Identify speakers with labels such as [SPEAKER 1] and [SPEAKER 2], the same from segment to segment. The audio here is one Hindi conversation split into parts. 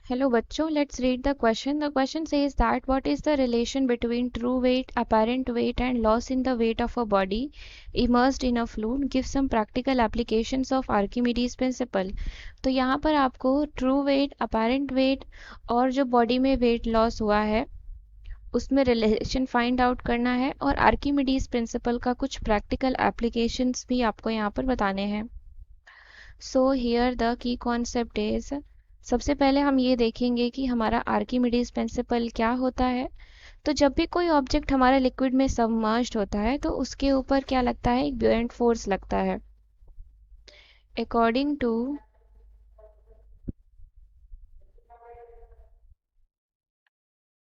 [SPEAKER 1] Hello बच्चों, let's read the question. The question says that what is the relation between true weight, apparent weight and loss in the weight of a body immersed in a fluid? Give some practical applications of Archimedes principle. तो यहाँ पर आपको true weight, apparent weight और जो बॉडी में वेट लॉस हुआ है उसमें रिलेशन फाइंड आउट करना है और आर्किमिडीज प्रिंसिपल का कुछ प्रैक्टिकल एप्लीकेशंस भी आपको यहाँ पर बताने हैं. So here the key concept is, सबसे पहले हम ये देखेंगे कि हमारा आर्किमिडीज प्रिंसिपल क्या होता है. तो जब भी कोई ऑब्जेक्ट हमारे लिक्विड में सबमर्ज्ड होता है तो उसके ऊपर क्या लगता है, एक ब्यूएंट फोर्स लगता है. According to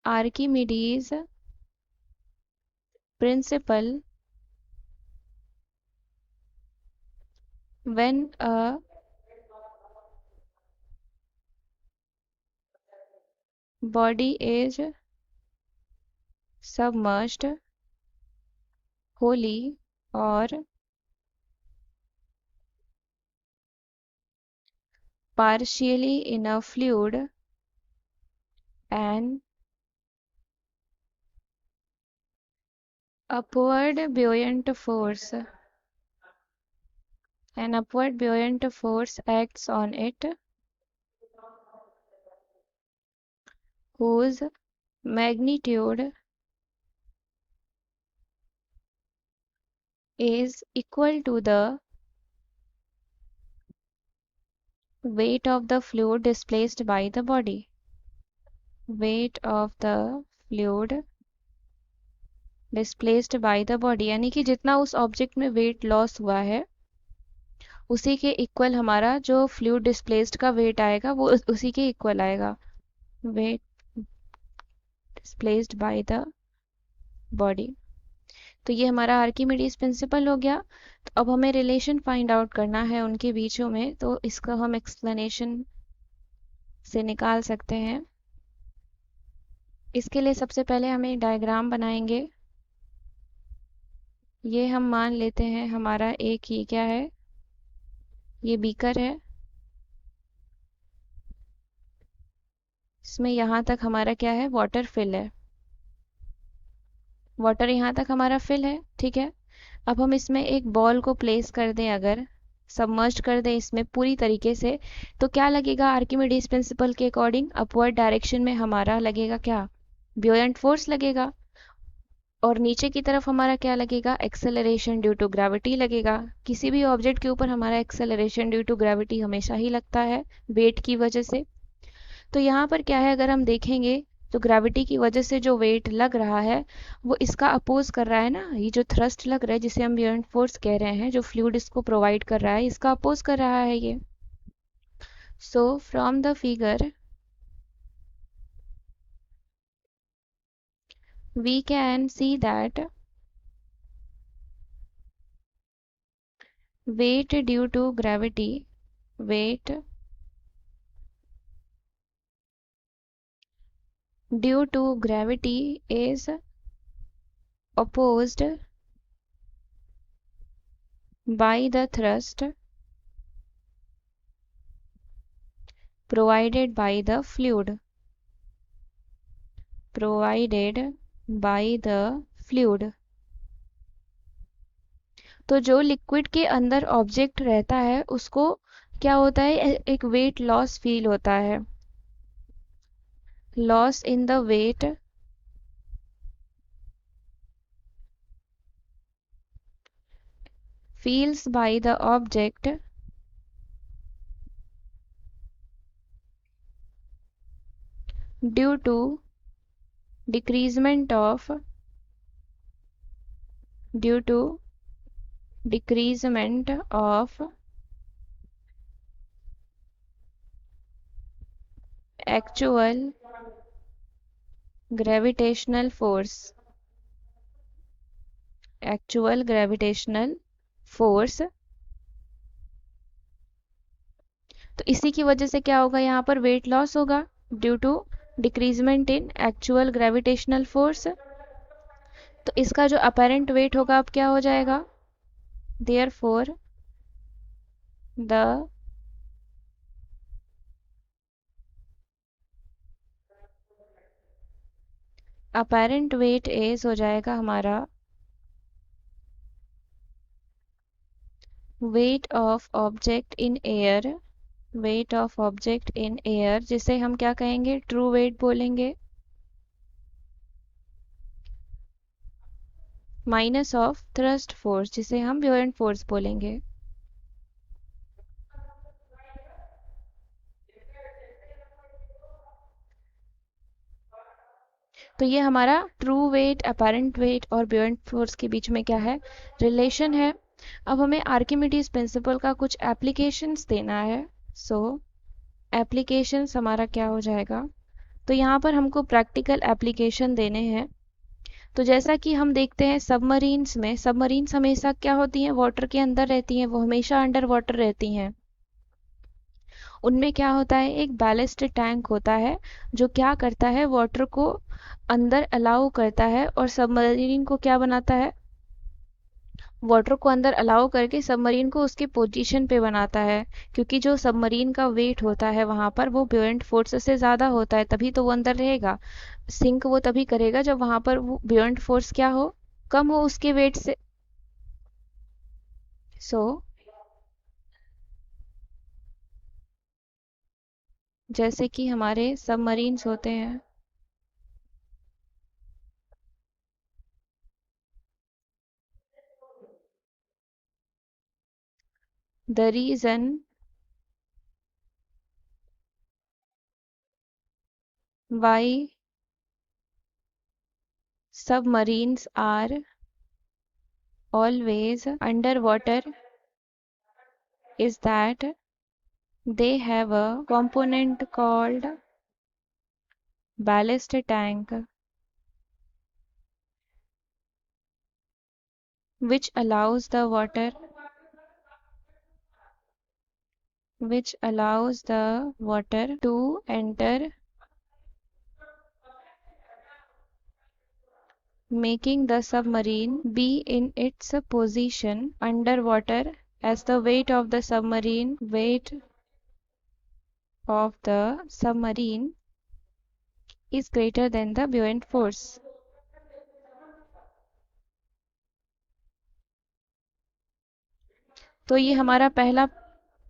[SPEAKER 1] Archimedes principle, when a body is submerged wholly or partially in a fluid, an upward buoyant force acts on it, whose magnitude is equal to the weight of the fluid displaced by the body. Weight of the fluid displaced by the body, यानी कि जितना उस ऑब्जेक्ट में वेट लॉस हुआ है उसी के इक्वल हमारा जो फ्लूइड डिस्प्लेस्ड का वेट आएगा वो उसी के इक्वल आएगा. Weight displaced by the body. तो ये हमारा आर्किमिडीज प्रिंसिपल हो गया. तो अब हमें रिलेशन फाइंड आउट करना है उनके बीचों में, तो इसका हम एक्सप्लेनेशन से निकाल सकते हैं. इसके लिए सबसे पहले हम एक डायग्राम बनाएंगे. ये हम मान लेते हैं हमारा एक, ये क्या है, ये बीकर है. इसमें यहाँ तक हमारा क्या है, वाटर फिल है. वाटर यहाँ तक हमारा फिल है, ठीक है. अब हम इसमें एक बॉल को प्लेस कर दें, अगर सबमर्ज कर दें इसमें पूरी तरीके से, तो क्या लगेगा आर्किमिडीज प्रिंसिपल के अकॉर्डिंग, अपवर्ड डायरेक्शन में हमारा लगेगा क्या, ब्यूएंट फोर्स लगेगा. और नीचे की तरफ हमारा क्या लगेगा, एक्सेलरेशन ड्यू टू ग्रेविटी लगेगा. किसी भी ऑब्जेक्ट के ऊपर हमारा एक्सेलरेशन ड्यू टू ग्रेविटी हमेशा ही लगता है वेट की वजह से. तो यहाँ पर क्या है, अगर हम देखेंगे तो ग्रेविटी की वजह से जो वेट लग रहा है वो इसका अपोज कर रहा है ना. ये जो थ्रस्ट लग रहा है जिसे हम ब्यूएंट फोर्स कह रहे हैं, जो फ्लूइड इसको प्रोवाइड कर रहा है, इसका अपोज कर रहा है ये. So from the figure we can see that weight due to gravity is opposed by the thrust provided by the fluid. तो जो लिक्विड के अंदर ऑब्जेक्ट रहता है उसको क्या होता है, एक वेट लॉस फील होता है. Loss in the weight feels by the object due to decreasement of actual gravitational force. तो इसी की वजह से क्या होगा, यहाँ पर वेट लॉस होगा due to decreasement in actual gravitational force. तो इसका जो अपेरेंट वेट होगा अब क्या हो जाएगा, therefore the apparent wait is हो जाएगा हमारा weight of object in air, weight of object in air जिसे हम क्या कहेंगे, ट्रू वेट बोलेंगे, माइनस ऑफ थ्रस्ट फोर्स जिसे हम ब्यूएंट फोर्स बोलेंगे। तो ये हमारा ट्रू वेट, अपेरेंट वेट और ब्यूएंट फोर्स के बीच में क्या है, रिलेशन है। अब हमें आर्किमिडीज प्रिंसिपल का कुछ एप्लीकेशंस देना है। सो एप्लीकेशंस हमारा क्या हो जाएगा, तो यहाँ पर हमको प्रैक्टिकल एप्लीकेशन देने हैं। तो जैसा कि हम देखते हैं सबमरीन्स में, सबमरीन्स हमेशा क्या होती हैं, वाटर के अंदर रहती हैं, वो हमेशा अंडर वाटर रहती हैं। उनमें क्या होता है, एक बैलिस्ट टैंक होता है जो क्या करता है, वाटर को अंदर अलाउ करता है और सबमरीन को क्या बनाता है, वाटर को अंदर अलाउ करके सबमरीन को उसके पोजीशन पे बनाता है। क्योंकि जो सबमरीन का वेट होता है वहां पर वो ब्यूएंट फोर्स से ज़्यादा होता है, तभी तो वो अंदर रहेगा। सिंक वो तभी करेगा जब वहां पर वो ब्यूएंट फोर्स क्या हो, कम हो उसके वेट से। सो जैसे कि हमारे सबमरीन्स होते हैं, the reason why submarines are always underwater is that they have a component called ballast tank which allows the water to enter, making the submarine be in its position underwater as the weight of the submarine is greater than the buoyant force. तो ये हमारा पहला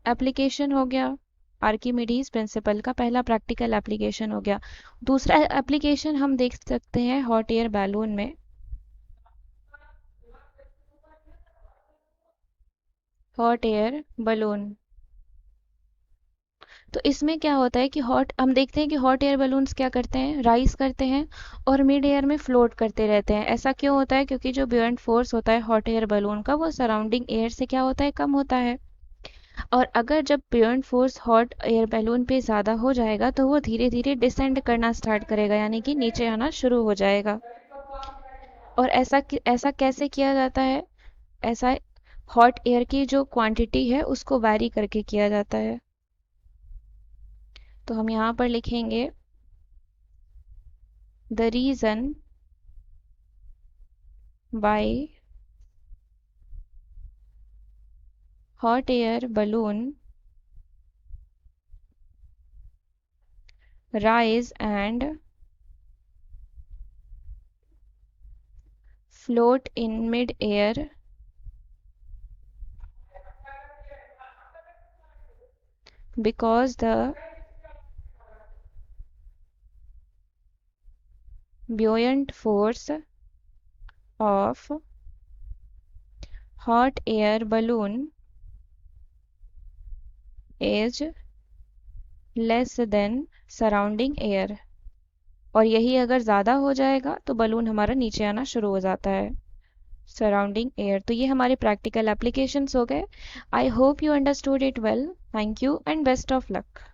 [SPEAKER 1] एप्लीकेशन हो गया, आर्किमिडीज प्रिंसिपल का पहला प्रैक्टिकल एप्लीकेशन हो गया। दूसरा एप्लीकेशन हम देख सकते हैं हॉट एयर बैलून में। हॉट एयर बलून, तो इसमें क्या होता है कि हम देखते हैं कि हॉट एयर बलून्स क्या करते हैं, राइज करते हैं और मिड एयर में फ्लोट करते रहते हैं। ऐसा क्यों होता है, क्योंकि जो ब्यूएंट फोर्स होता है हॉट एयर बलून का वो सराउंडिंग एयर से क्या होता है, कम होता है। और अगर जब ब्यूएंट फोर्स हॉट एयर बैलून पे ज़्यादा हो जाएगा तो वो धीरे धीरे डिसेंड करना स्टार्ट करेगा, यानी कि नीचे आना शुरू हो जाएगा। और ऐसा कैसे किया जाता है, ऐसा हॉट एयर की जो क्वांटिटी है उसको वैरी करके किया जाता है। तो हम यहाँ पर लिखेंगे the reason by hot air balloon rise and float in mid-air because the buoyant force of hot air balloon is less than surrounding air। और यही अगर ज़्यादा हो जाएगा तो बलून हमारा नीचे आना शुरू हो जाता है, सराउंडिंग एयर। तो ये हमारे प्रैक्टिकल एप्लीकेशंस हो गए। I hope you understood it well. Thank you and best of luck.